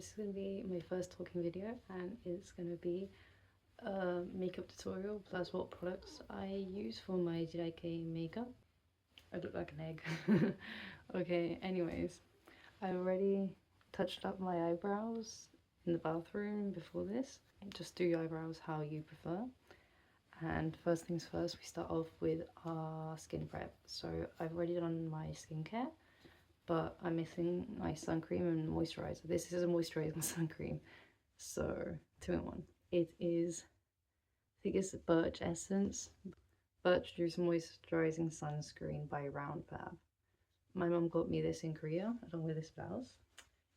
this is going to be my first talking video, and it's going to be a makeup tutorial plus what products I use for my jiraikei makeup. I look like an egg. Okay, anyways, I already touched up my eyebrows in the bathroom before this. Just do your eyebrows how you prefer. And first things first, we start off with our skin prep. So I've already done my skincare, but I'm missing my sun cream and moisturizer. This is a moisturizing sun cream, so 2-in-1. It is, I think it's Birch Essence, Birch Juice Moisturizing Sunscreen by Round Fab. My mum got me this in Korea along with this blouse.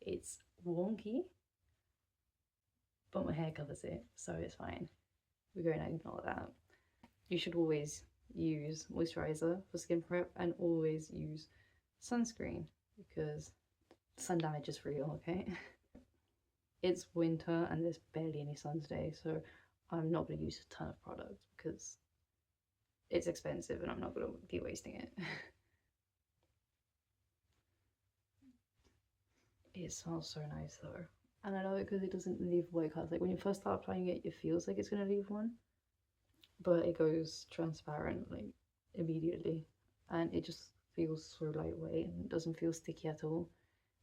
It's wonky, but my hair covers it, so it's fine. We're going to ignore that. You should always use moisturizer for skin prep and always use sunscreen because sun damage is real, okay? It's winter and there's barely any sun today, so I'm not going to use a ton of product because it's expensive and I'm not going to be wasting it. It smells so nice though. And I know it because it doesn't leave white cast. Like when you first start applying it, it feels like it's going to leave one, but it goes transparent like immediately, and it just feels so lightweight and doesn't feel sticky at all.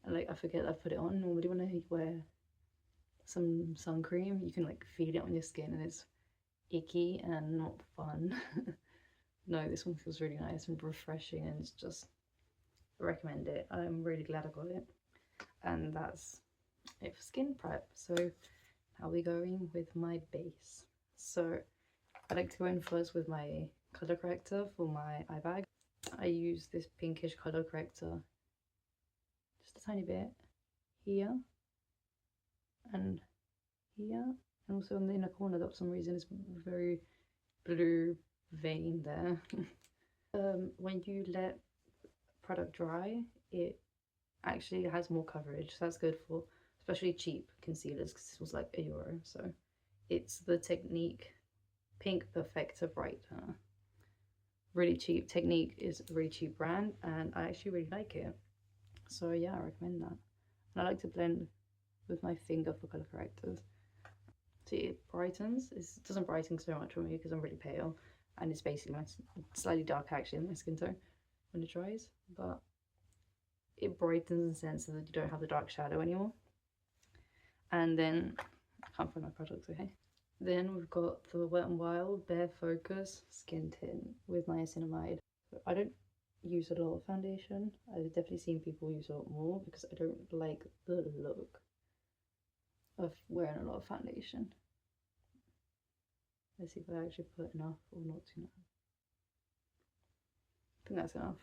And like I forget I put it on. Normally when I wear some sun cream, you can like feel it on your skin and it's icky and not fun. No, this one feels really nice and refreshing, and it's just, I recommend it. I'm really glad I got it. And that's it for skin prep. So now we're going with my base. So I like to go in first with my color corrector for my eye bag. I use this pinkish color corrector just a tiny bit here and here, and also in the inner corner that for some reason is very blue vein there. When you let product dry, it actually has more coverage, so that's good for especially cheap concealers because this was like €1. So it's the Technique Pink Perfector Brightener. Really cheap. Technique is a really cheap brand and I actually really like it, so yeah, I recommend that. And I like to blend with my finger for color correctors. See, it brightens. It doesn't brighten so much for me because I'm really pale, and it's basically my slightly dark actually in my skin tone when it dries, but it brightens in the sense that you don't have the dark shadow anymore. And then I can't find my products, okay? Then we've got the Wet n Wild Bare Focus Skin Tint with niacinamide. So I don't use a lot of foundation. I've definitely seen people use a lot more because I don't like the look of wearing a lot of foundation. Let's see if I actually put enough or not too much. I think that's enough.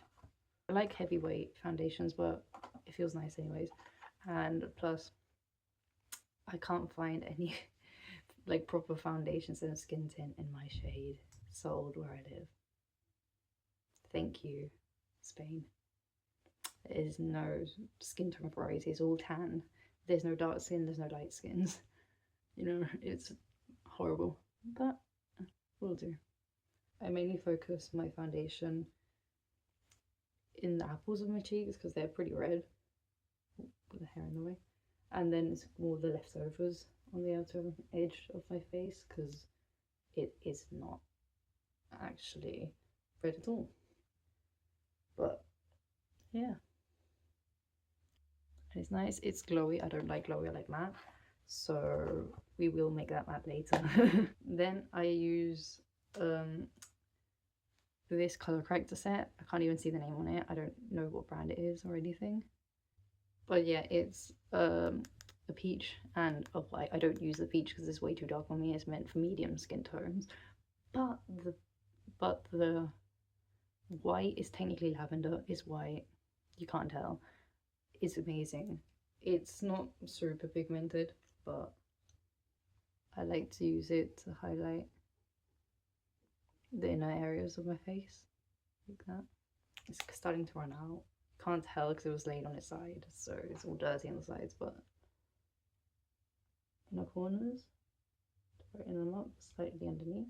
I like heavyweight foundations, but it feels nice anyways. And plus, I can't find any like proper foundations and skin tint in my shade sold where I live. Thank you, Spain. There is no skin tone variety, it's all tan. There's no dark skin, there's no light skins. You know, it's horrible, but will do. I mainly focus my foundation in the apples of my cheeks because they're pretty red with the hair in the way, and then it's more the leftovers on the outer edge of my face because it is not actually red at all. But yeah, and it's nice. It's glowy. I don't like glowy, I like matte, so we will make that matte later. Then I use this color corrector set. I can't even see the name on it. I don't know what brand it is or anything, but yeah, it's a peach and a white. I don't use the peach because it's way too dark on me. It's meant for medium skin tones, but the white is technically lavender. It's white, you can't tell. It's amazing. It's not super pigmented, but I like to use it to highlight the inner areas of my face like that. It's starting to run out. Can't tell because it was laid on its side, so it's all dirty on the sides, but inner corners, brighten them up slightly underneath.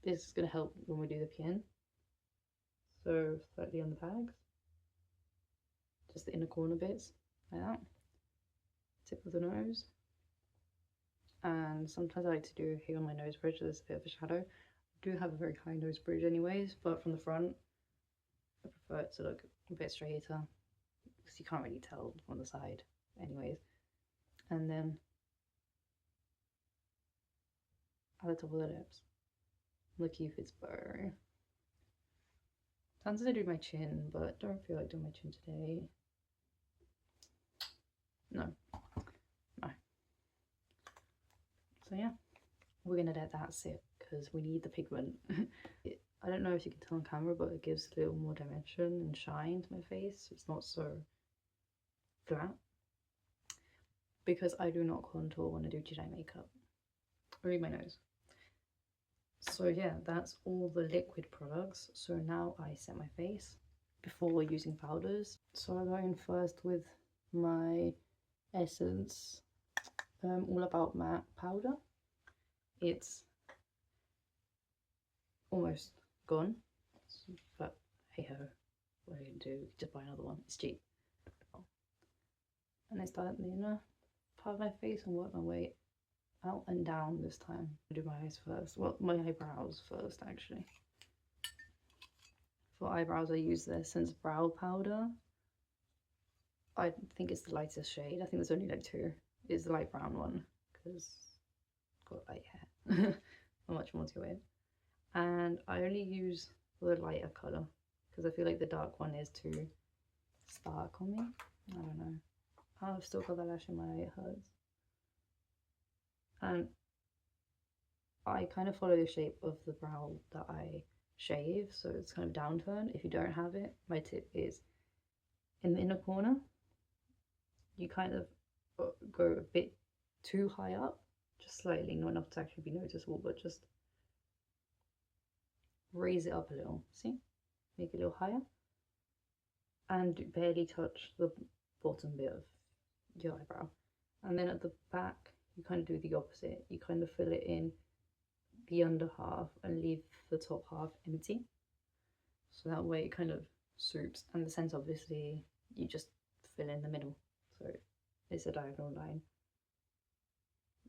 This is going to help when we do the pin, so slightly on the bags, just the inner corner bits like that. tip of the nose. And sometimes I like to do here on my nose bridge, there's a bit of a shadow. I do have a very high nose bridge anyways, but from the front, I prefer it to look a bit straighter, because you can't really tell on the side anyways. And then at the top of the lips, the Cupid's bow. Sometimes I do my chin, but don't feel like doing my chin today. No. So yeah, we're gonna let that sit because we need the pigment. I don't know if you can tell on camera, but it gives a little more dimension and shine to my face. It's not so flat. Because I do not contour when I do Jirai makeup. Only my nose. So yeah, that's all the liquid products. So now I set my face before using powders. So I go in first with my Essence All About Matte powder. It's almost gone, but hey ho, what are you gonna do? Just buy another one, it's cheap. And I start in the inner part of my face and work my way out and down this time. I do my eyes first, well, my eyebrows first actually. For eyebrows I use the Essence Brow Powder. I think it's the lightest shade. I think there's only like two. It's the light brown one because I've got light hair. Not much more to it. And I only use the lighter colour because I feel like the dark one is too stark on me. I don't know. I've still got that lash in my eye, it hurts. And I kind of follow the shape of the brow that I shave, so it's kind of downturn. If you don't have it, my tip is in the inner corner, you kind of go a bit too high up, just slightly, not enough to actually be noticeable, but just raise it up a little, see? Make it a little higher. And barely touch the bottom bit of your eyebrow. And then at the back, you kind of do the opposite. You kind of fill it in the under half and leave the top half empty. So that way it kind of swoops. And the center, obviously, you just fill in the middle. So it's a diagonal line.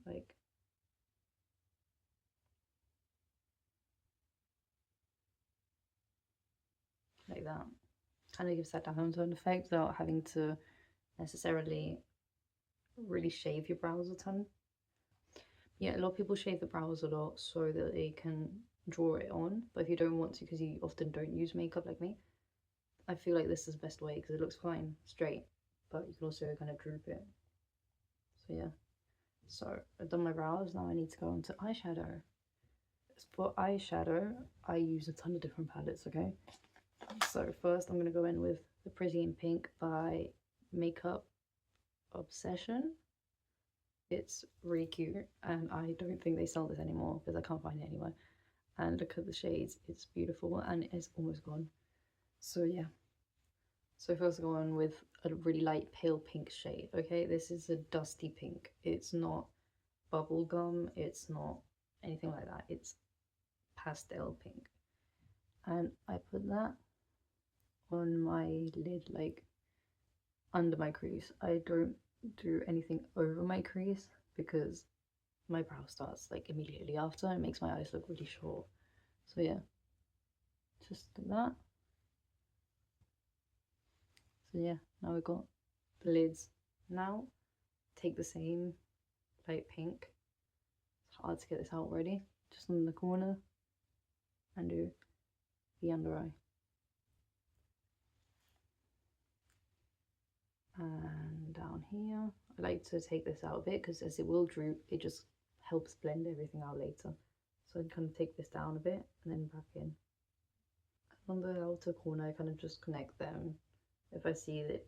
Like that. Kind of gives that downturn effect without having to necessarily really shave your brows a ton. Yeah, a lot of people shave the brows a lot so that they can draw it on, but if you don't want to because you often don't use makeup like me, I feel like this is the best way because it looks fine straight, but you can also kind of droop it. So yeah, so I've done my brows. Now I need to go on to eyeshadow. For eyeshadow I use a ton of different palettes, okay? So first I'm going to go in with the Pretty in Pink by Makeup Obsession. It's really cute and I don't think they sell this anymore because I can't find it anywhere. And look at the shades, it's beautiful and it's almost gone. So yeah, so first I go on with a really light pale pink shade, okay? This is a dusty pink. It's not bubblegum, it's not anything like that. It's pastel pink. And I put that on my lid, like under my crease. I don't do anything over my crease because my brow starts like immediately after and makes my eyes look really short. So yeah, just do that. So yeah, now we've got the lids. Now take the same light pink, it's hard to get this out already, just on the corner, and do the under eye. And down here, I like to take this out a bit because as it will droop, it just helps blend everything out later. So I kind of take this down a bit and then back in. On the outer corner, I kind of just connect them. If I see that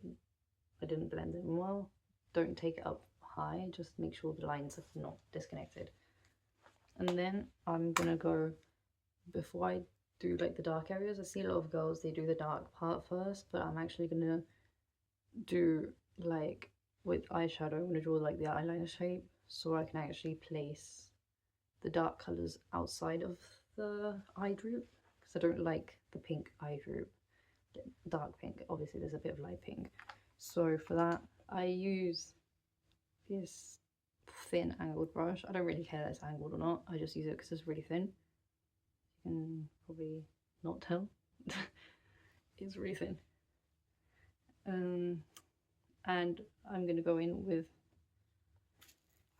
I didn't blend them well, don't take it up high, just make sure the lines are not disconnected. And then I'm gonna go, before I do like the dark areas, I see a lot of girls, they do the dark part first, but I'm actually gonna do like with eyeshadow, I'm gonna draw like the eyeliner shape so I can actually place the dark colors outside of the eye droop because I don't like the pink eye droop, dark pink. Obviously there's a bit of light pink. So for that I use this thin angled brush. I don't really care that it's angled or not. I just use it because it's really thin. You can probably not tell. It's really thin. And I'm going to go in with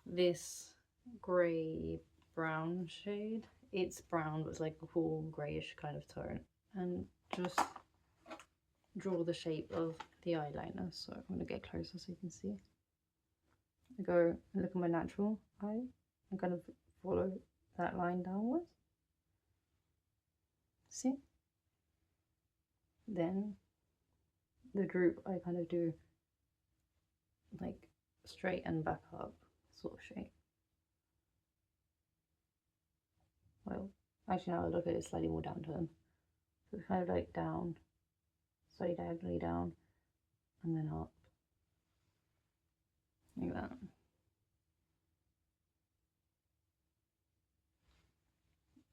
this grey brown shade. It's brown, but it's like a cool greyish kind of tone. And just draw the shape of the eyeliner. So I'm going to get closer so you can see. I go and look at my natural eye and kind of follow that line downwards. See? Then the droop I kind of do like straight and back up sort of shape. Well, actually now I look at it slightly more downturn. So it's kind of like down, slightly diagonally down, and then up. Like that.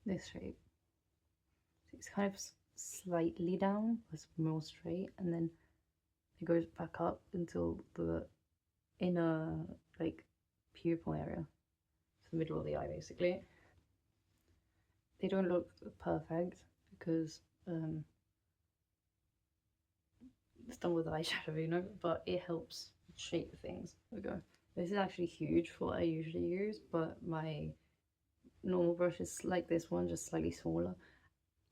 This shape. It's kind of slightly down, but it's more straight, and then it goes back up until the inner like pupil area. It's the middle of the eye basically. They don't look perfect because it's done with eyeshadow, you know, but it helps shape things. There we go. This is actually huge for what I usually use, but my normal brush is like this one, just slightly smaller,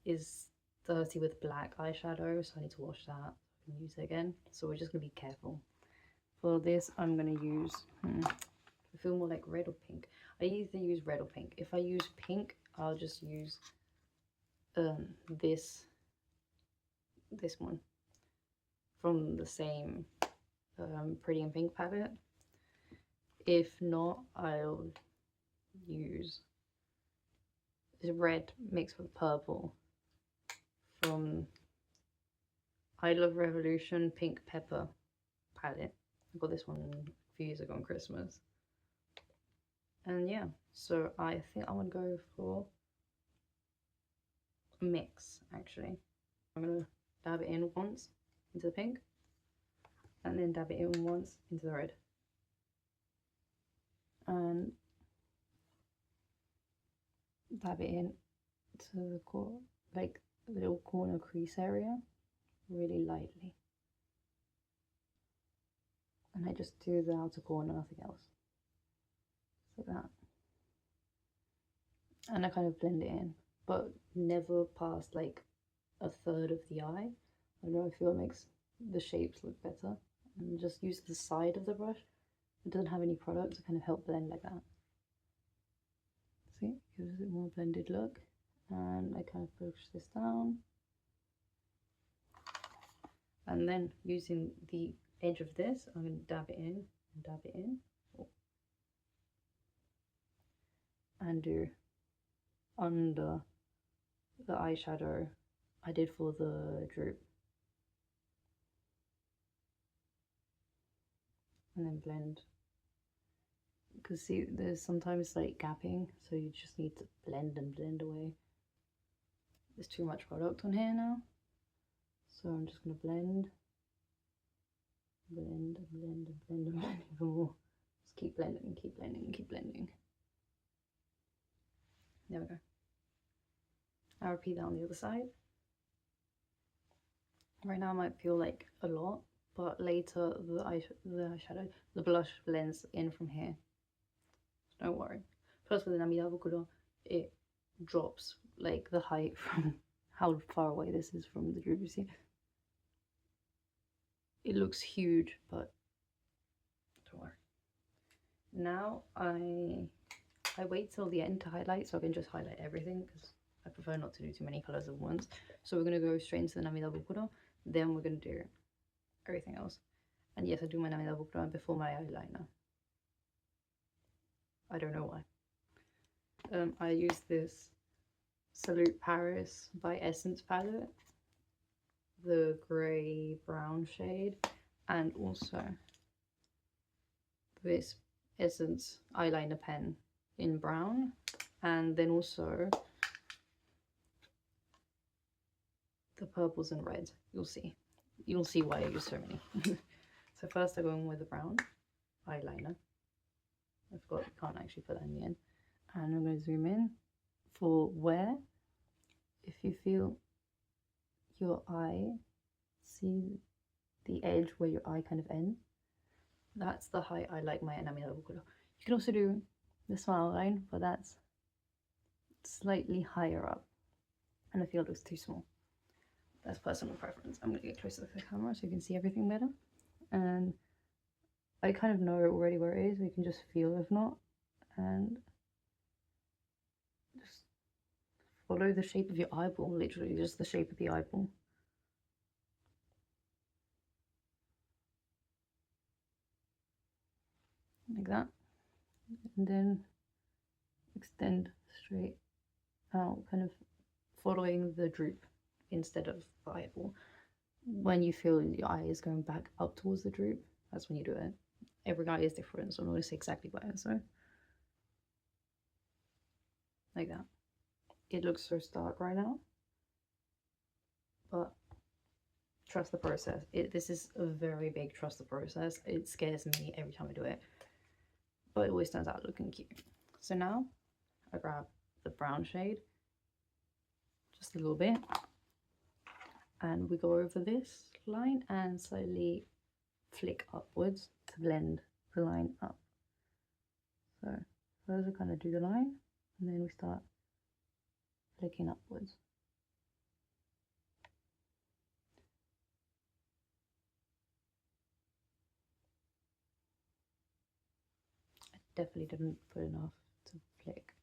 is dirty with black eyeshadow, so I need to wash that and use it again. So we're just gonna be careful. For this, I'm gonna use, I feel more like red or pink. I either use red or pink. If I use pink, I'll just use this one from the same Pretty in Pink palette. If not, I'll use this red mixed with purple from I Love Revolution Pink Pepper palette. I got this one a few years ago on Christmas. And yeah, so I think I want to go for a mix actually. I'm going to dab it in once into the pink and then dab it in once into the red. And dab it in to the core, like the little corner crease area, really lightly. And I just do the outer corner, nothing else. Like that. And I kind of blend it in, but never past like a third of the eye. I don't know, I feel it makes the shapes look better. And just use the side of the brush. It doesn't have any product to kind of help blend like that. See, gives it a more blended look. And I kind of push this down. And then using the edge of this, I'm going to dab it in and dab it in. And do under the eyeshadow I did for the droop. And then blend. Because see, there's sometimes like gapping, so you just need to blend and blend away. There's too much product on here now. So I'm just going to blend. Blend and blend and blend and blend even more. Just keep blending and keep blending and keep blending. There we go. I'll repeat that on the other side. Right now it might feel like a lot, but later the eyeshadow, the blush blends in from here. So don't worry. Plus with the Namida Bokuro, it drops like the height from how far away this is from the droop, you see. It looks huge, but don't worry. Now I wait till the end to highlight, so I can just highlight everything because I prefer not to do too many colours at once. So we're going to go straight into the Namida Bokuro, then we're going to do everything else. And yes, I do my Namida Bokuro before my eyeliner. I don't know why. I use this Salute Paris by Essence palette, the grey brown shade, and also this Essence eyeliner pen in brown, and then also the purples and reds. You'll see why I use so many. So first I go in with the brown eyeliner, I forgot you can't actually put that in the end. And I'm going to zoom in for where, if you feel your eye, see the edge where your eye kind of ends, that's the height I like my enamel level color. You can also do the smile line, but that's slightly higher up and I feel it looks too small. That's personal preference. I'm going to get closer to the camera so you can see everything better. And I kind of know already where it is, we can just feel if not, and just follow the shape of your eyeball, literally just the shape of the eyeball. Like that. And then extend straight out, kind of following the droop instead of the eyeball. When you feel your eye is going back up towards the droop, that's when you do it. Every eye is different, so I'm not going to say exactly where, so like that. It looks so stark right now, but trust the process. This is a very big trust the process. It scares me every time I do it, but it always turns out looking cute. So now I grab the brown shade, just a little bit, and we go over this line and slightly flick upwards to blend the line up. So first we kind of do the line, and then we start flicking upwards. I definitely didn't put enough to flick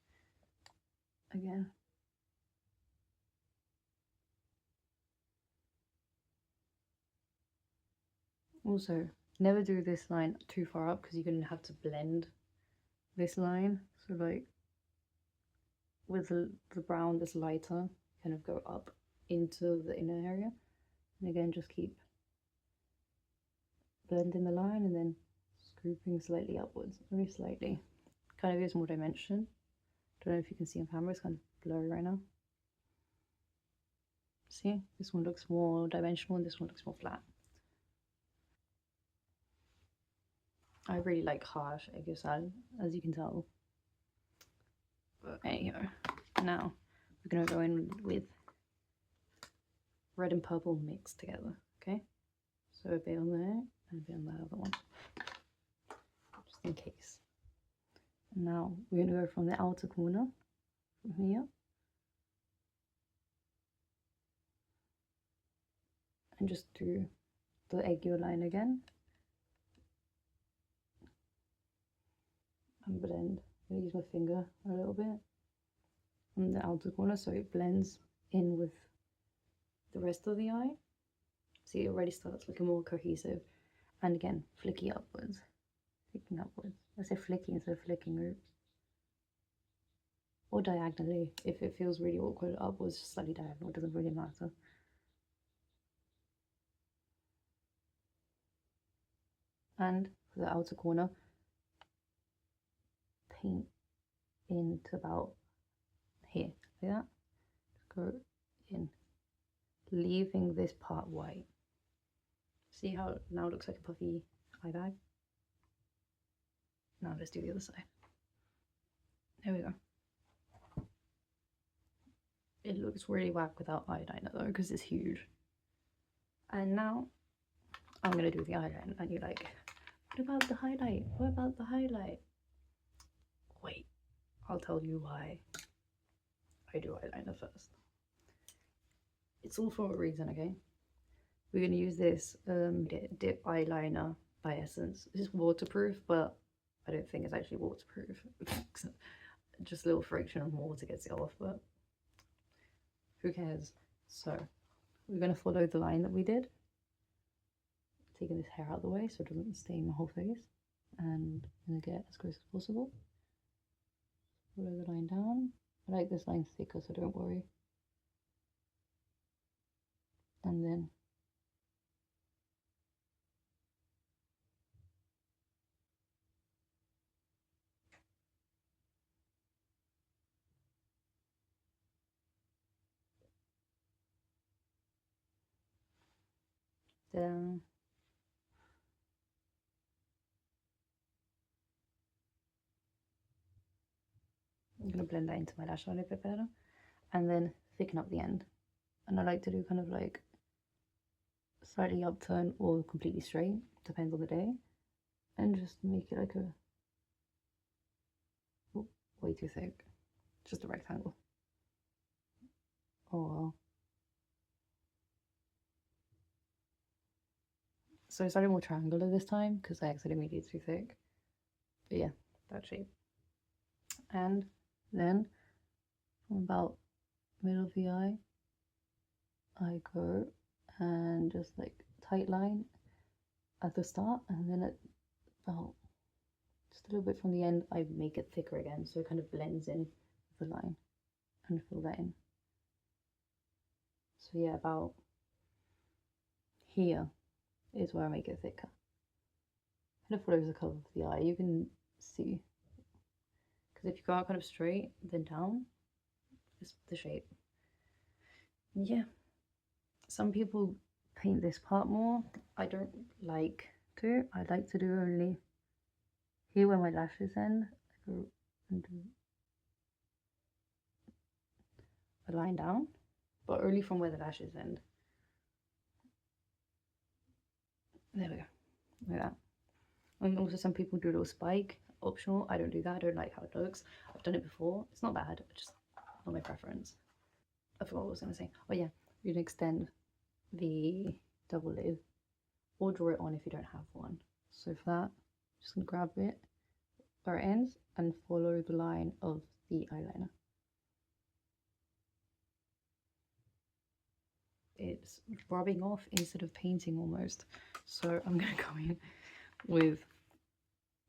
again. Also, never do this line too far up because you're going to have to blend this line. So like with the brown that's lighter, kind of go up into the inner area. And again, just keep blending the line and then scooping slightly upwards, very slightly. Kind of gives more dimension. Don't know if you can see on camera, it's kind of blurry right now. See, this one looks more dimensional and this one looks more flat. I really like harsh aiguisal, as you can tell. But anyhow, now we're gonna go in with red and purple mixed together, okay? So a bit on there and a bit on the other one, just in case. And now we're gonna go from the outer corner, from here, and just do the aiguille line again. And blend. I'm going to use my finger a little bit on the outer corner so it blends in with the rest of the eye. See, it already starts looking more cohesive. And again, flicky upwards. Flicking upwards. I say flicky instead of flicking, oops. Or diagonally. If it feels really awkward, upwards, slightly diagonal, it doesn't really matter. And for the outer corner, paint into about here, like that. Just go in, leaving this part white. See how it now looks like a puffy eye bag? Now let's do the other side. There we go. It looks really whack without eyeliner though, because it's huge. And now I'm gonna do the eyeliner, and you're like, what about the highlight? What about the highlight? Wait, I'll tell you why I do eyeliner first. It's all for a reason, okay? We're going to use this dip eyeliner by Essence. This is waterproof, but I don't think it's actually waterproof. Just a little friction of water gets it off, but who cares? So we're going to follow the line that we did. Taking this hair out of the way so it doesn't stain my whole face. And I'm going to get as close as possible. Follow the line down. I like this line thicker, so don't worry. And then down. going to blend that into my lash line a bit better, and then thicken up the end. And I like to do kind of like slightly upturn or completely straight, depends on the day, and just make it like a way too thick, just a rectangle. Oh well. So I started more triangular this time because I accidentally made it too thick. But yeah, that shape. And then from about middle of the eye, I go and just like tight line at the start, and then at about just a little bit from the end, I make it thicker again, so it kind of blends in with the line and fill that in. So yeah, about here is where I make it thicker. Kind of follows the curve of the eye, you can see. Because if you go out kind of straight, then down, it's the shape. Yeah. Some people paint this part more. I don't like to. I like to do only here where my lashes end. I go and do a line down, but only from where the lashes end. There we go, like that. And also some people do a little spike, optional. I don't do that. I don't like how it looks. I've done it before. It's not bad, just not my preference. I forgot what I was going to say. Oh yeah, you can extend the double lid or draw it on if you don't have one. So for that, just gonna grab it where it ends and follow the line of the eyeliner. It's rubbing off instead of painting almost. So I'm gonna go in with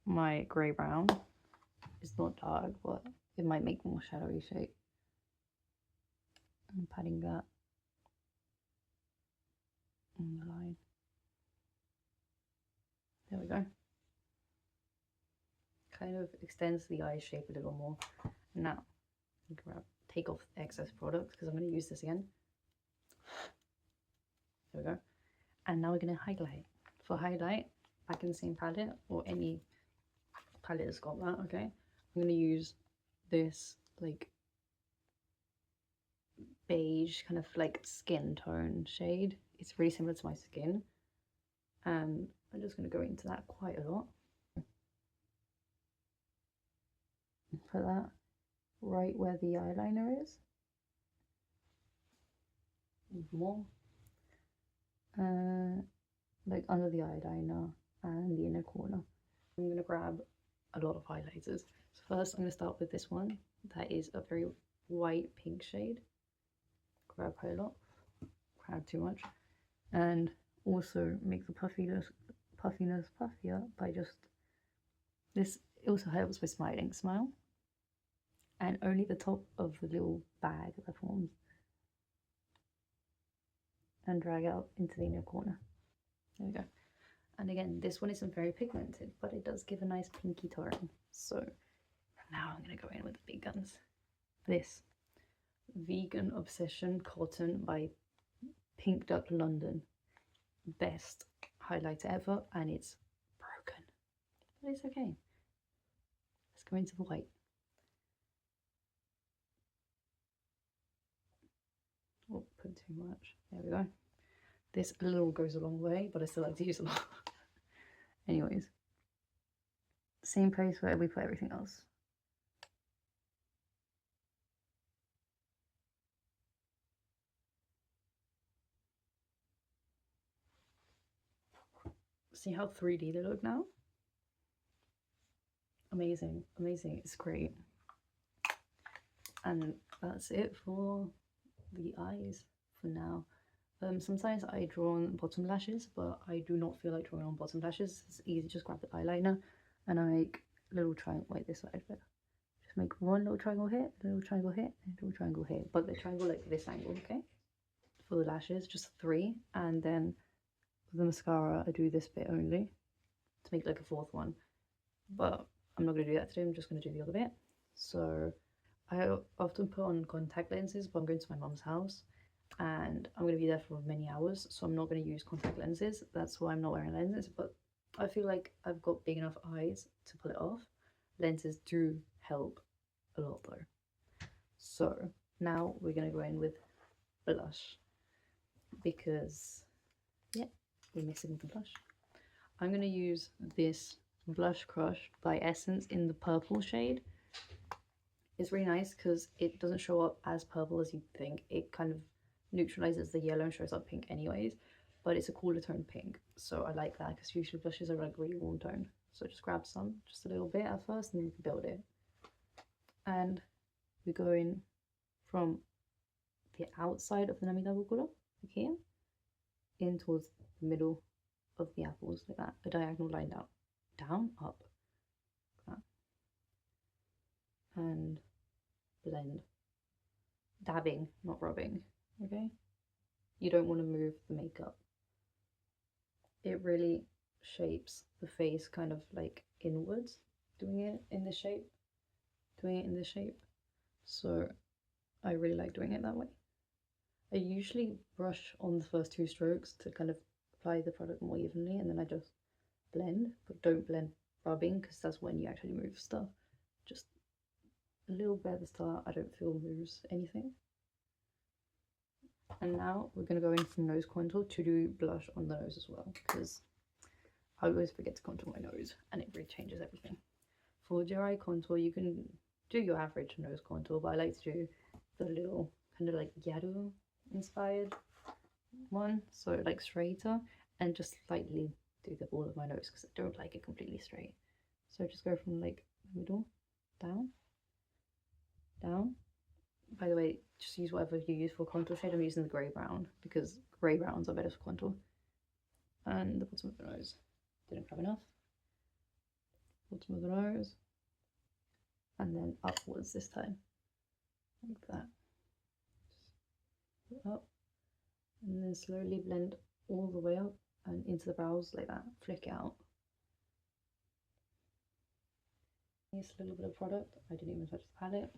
my grey brown. It's not dark, but it might make more shadowy shape. I'm patting that on the line. There we go. Kind of extends the eye shape a little more. Now, take off excess product because I'm going to use this again. There we go. And now we're going to highlight. For highlight, back in the same palette or any palette that's got that, okay? I'm going to use this like beige kind of like skin tone shade. It's really similar to my skin. And I'm just going to go into that quite a lot. Put that right where the eyeliner is. More. Like under the eyeliner and the inner corner. I'm going to grab a lot of highlighters. So first I'm going to start with this one. That is a very white pink shade. Grab quite a lot. Grab too much. And also make the puffiness puffier by just this. It also helps with smiling. Smile. And only the top of the little bag that forms. And drag out into the inner corner. There we go. And again, this one isn't very pigmented, but it does give a nice pinky tone. So now I'm going to go in with the big guns. This Vegan Obsession Cotton by Pink Duck London. Best highlighter ever, and it's broken. But it's okay. Let's go into the white. Oh, put too much. There we go. This a little goes a long way, but I still like to use a lot. Anyways, same place where we put everything else. See how 3D they look now? Amazing, amazing, it's great. And that's it for the eyes for now. Sometimes I draw on bottom lashes, but I do not feel like drawing on bottom lashes. It's easy, just grab the eyeliner and I make a little triangle. Wait, this side better. Just make one little triangle here, a little triangle here, and a little triangle here. But the triangle like this angle, okay? For the lashes, just 3. And then for the mascara, I do this bit only to make like a 4th one. But I'm not going to do that today, I'm just going to do the other bit. So I often put on contact lenses, but I'm going to my mum's house and I'm going to be there for many hours, so I'm not going to use contact lenses. That's why I'm not wearing lenses, but I feel like I've got big enough eyes to pull it off. Lenses do help a lot though. So now we're going to go in with blush, because yeah, we're missing the blush. I'm going to use this Blush Crush by Essence in the purple shade. It's really nice because it doesn't show up as purple as you'd think. It kind of neutralizes the yellow and shows up pink anyways, but it's a cooler tone pink, so I like that because usually blushes are like really warm tone. So just grab some, just a little bit at first, and then you can build it. And we go in from the outside of the Namida Bukuro, like here, in towards the middle of the apples, like that, a diagonal line down, up, like that. And blend. Dabbing, not rubbing, okay? You don't want to move the makeup. It really shapes the face kind of like inwards, doing it in this shape. So I really like doing it that way. I usually brush on the first two strokes to kind of apply the product more evenly, and then I just blend, but don't blend rubbing because that's when you actually move stuff. Just a little bit at the start, I don't feel moves anything. And now we're going to go in from nose contour to do blush on the nose as well, because I always forget to contour my nose and it really changes everything. For Jirai contour, you can do your average nose contour, but I like to do the little kind of like Gyaru inspired one, so like straighter, and just slightly do the ball of my nose because I don't like it completely straight. So just go from like the middle down. By the way, just use whatever you use for contour shade. I'm using the grey brown because grey browns are better for contour. And the bottom of the nose. Didn't grab enough. Bottom of the nose. And then upwards this time. Like that. Just up. And then slowly blend all the way up and into the brows like that. Flick it out. Use a little bit of product. I didn't even touch the palette.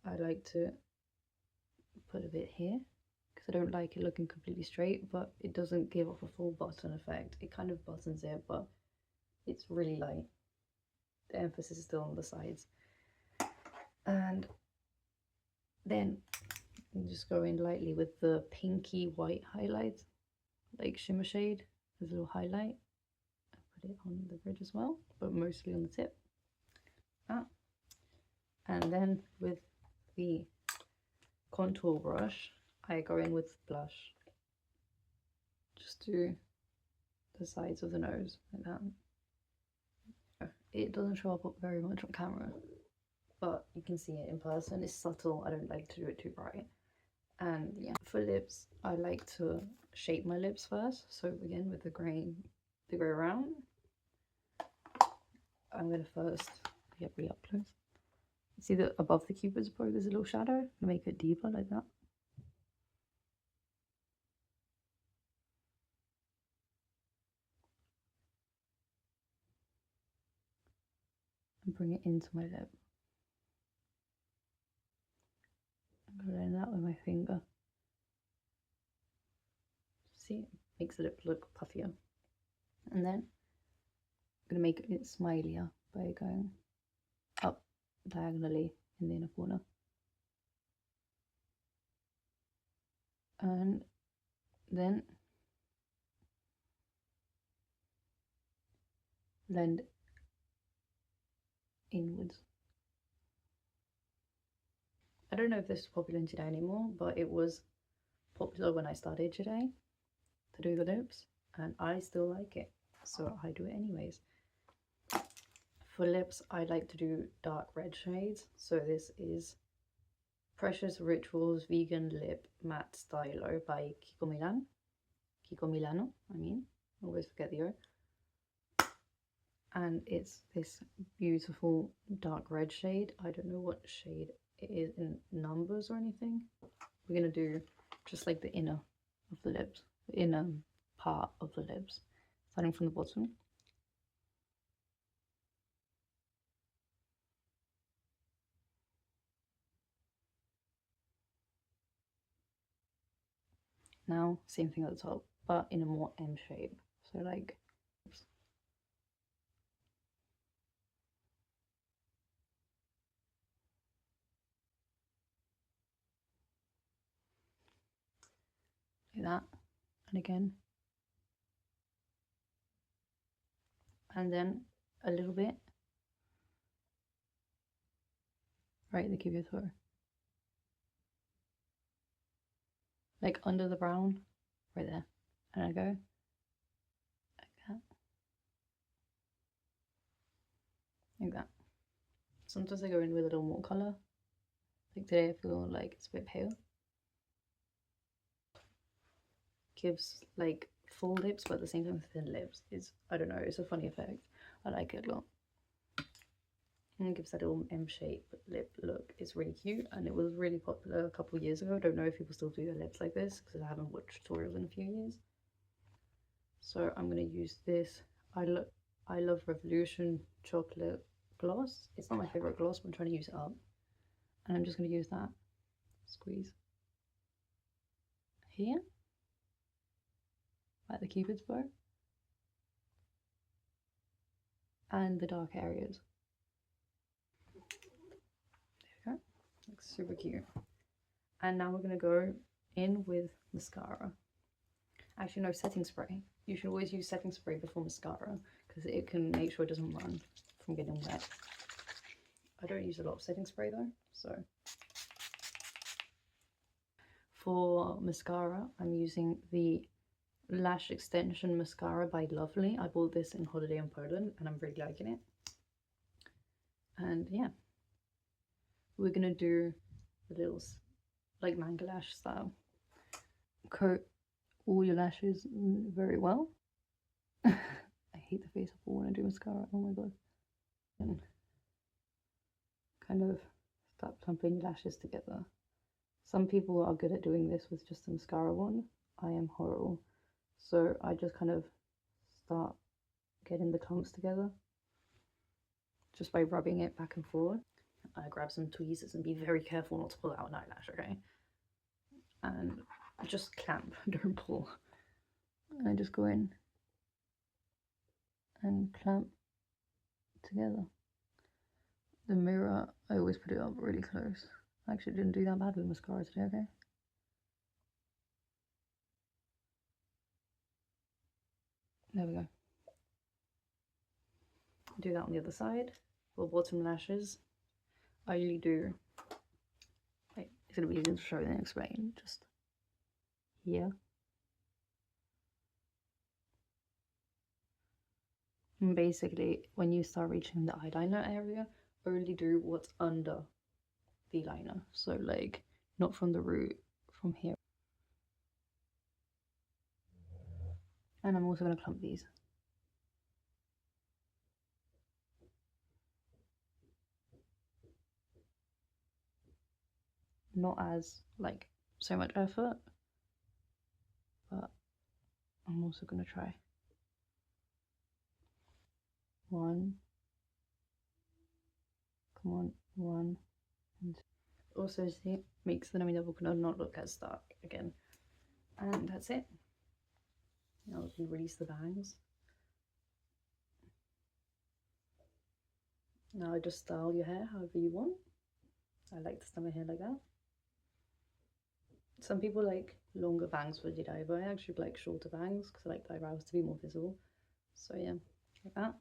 I like to put a bit here because I don't like it looking completely straight, but it doesn't give off a full button effect. It kind of buttons it, but it's really light. The emphasis is still on the sides. And then you just go in lightly with the pinky white highlight, like shimmer shade, as a little highlight. I put it on the bridge as well, but mostly on the tip. And then with the contour brush, I go in with blush. Just do the sides of the nose like that. It doesn't show up very much on camera, but you can see it in person. It's subtle. I don't like to do it too bright. And yeah, for lips, I like to shape my lips first. So again, with the grey round, I'm gonna first get really up close. See that above the cupid's bow there's a little shadow? Make it deeper like that. And bring it into my lip. I'm gonna blend that with my finger. See, it makes the lip look puffier. And then I'm gonna make it smilier by going up diagonally in the inner corner. And then blend inwards. I don't know if this is popular in Jirai anymore, but it was popular when I started Jirai to do the lips, and I still like it, so I do it anyways. For lips, I like to do dark red shades, so this is Precious Rituals Vegan Lip Matte Stylo by Kiko Milano, I always forget the O. And it's this beautiful dark red shade. I don't know what shade it is in numbers or anything. We're gonna do just like the inner of the lips, the inner part of the lips, starting from the bottom. Now, same thing at the top, but in a more M shape. So like, that, and again, and then a little bit right at the cube of your toe, like under the brown, right there, and I go like that, like that. Sometimes I go in with a little more colour. Like today I feel like it's a bit pale. Gives like full lips but at the same time thin lips. It's, I don't know, it's a funny effect. I like it a lot. And it gives that little M-shaped lip look. It's really cute and it was really popular a couple of years ago. I don't know if people still do their lips like this because I haven't watched tutorials in a few years. So I'm going to use this I Love Revolution chocolate gloss. It's not my favourite gloss, but I'm trying to use it up. And I'm just going to use that. Squeeze. Here. Like the cupid's bow. And the dark areas. There we go. Looks super cute. And now we're going to go in with mascara. Actually, no, setting spray. You should always use setting spray before mascara because it can make sure it doesn't run from getting wet. I don't use a lot of setting spray though, so. For mascara, I'm using the Lash Extension Mascara by Lovely. I bought this in holiday in Poland and I'm really liking it. And yeah, we're gonna do the little like manga lash style. Coat all your lashes very well. I hate the face apple when I do mascara, oh my god. And kind of start clumping your lashes together. Some people are good at doing this with just a mascara wand. I am horrible. So I just kind of start getting the clumps together just by rubbing it back and forward. I grab some tweezers and be very careful not to pull out an eyelash, okay? And just clamp, don't pull. And I just go in and clamp together. The mirror, I always put it up really close. I actually didn't do that bad with mascara today, okay? There we go. Do that on the other side. For bottom lashes, I usually do, wait, it's gonna be easier to show than explain, just here. And basically, when you start reaching the eyeliner area, only do what's under the liner. So like, not from the root, from here. And I'm also gonna clump these. Not as like so much effort, but I'm also gonna try. 1, come on, 1, and also see, makes the nummy double not look as dark again. And that's it. Now we can release the bangs. Now just style your hair however you want. I like to style my hair like that. Some people like longer bangs for Jirai, but I actually like shorter bangs because I like the eyebrows to be more visible. So yeah, like that.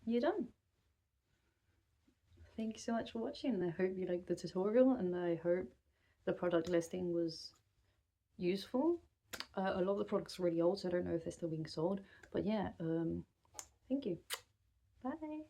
You're done. Thank you so much for watching. I hope you liked the tutorial and I hope the product listing was useful. A lot of the products are really old, so I don't know if they're still being sold, but yeah, thank you. Bye.